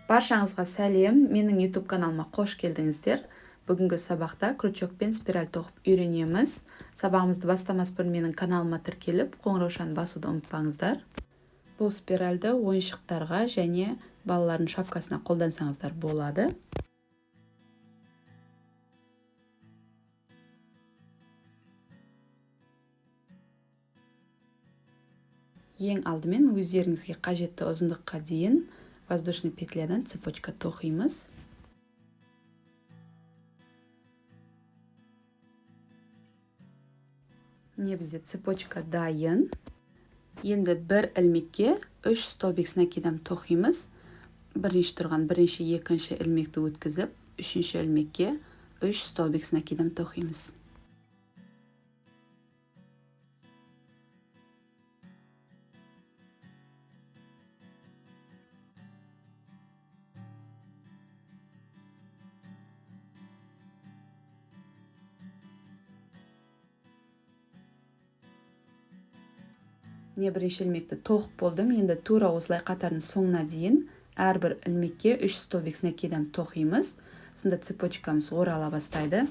Баршаңызға сәлем, менің YouTube каналыма қош келдіңіздер. Бүгінгі сабақта крючок пен спираль тоқып үйренеміз. Сабағымызды бастамас бұрын менің каналыма тіркеліп, қоңыраушаны басуды ұмытпаңыздар. Бұл спиральді ойыншықтарға және балалардың шапкасына қолдансаңыздар болады. Ең алдымен өздеріңізге қажетті ұзындыққа дейін воздушный петлядан цепочка тоқимыз. Міне бізде цепочка дайын. Енді бір ілмекке 3 столбик с накидом тоқимыз. Бірінші тұрған бірінші, екінші ілмекті өткізіп, үшінші ілмекке 3 столбик с накидом тоқимыз. Міне бірінші ілмекті тоқып болдым. Енді тура осылай қатардың соңына дейін әрбір ілмекке 3 столбик с накидом тоқимыз. Сонда цепочкамыз орала бастайды.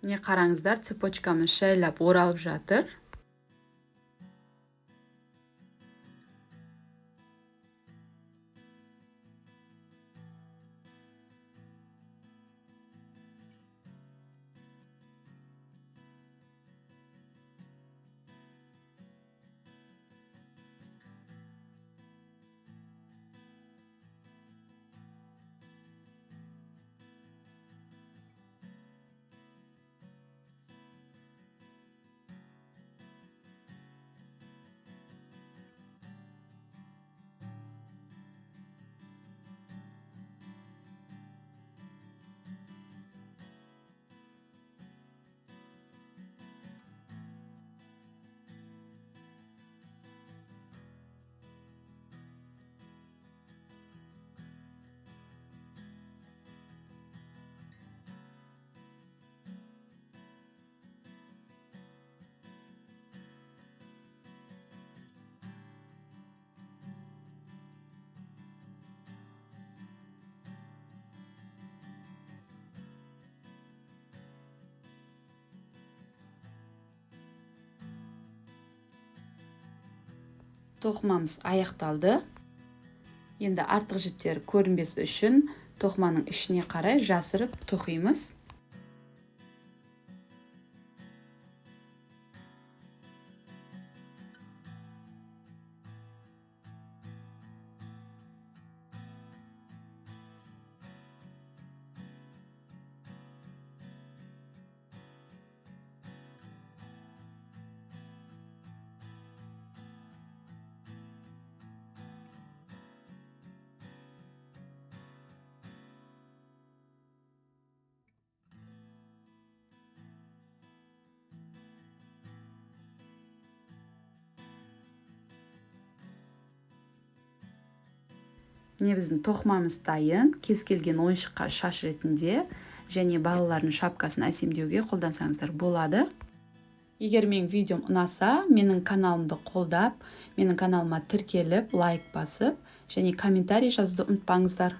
Міне қараңыздар, цепочкамыз жайлап оралып жатыр. Тоқымамыз аяқталды. Енді артық жіптер көрінбес үшін тоқыманың ішіне қарай жасырып тоқимыз. міне біздің тоқымамыз дайын. Кез келген ойыншыққа шаш ретінде және балалардың шапкасын әсемдеуге қолдансаңыздар болады. Егер менің видеом ұнаса, менің каналымды қолдап, менің каналыма тіркеліп, лайк басып және комментарий жазуды ұмытпаңыздар.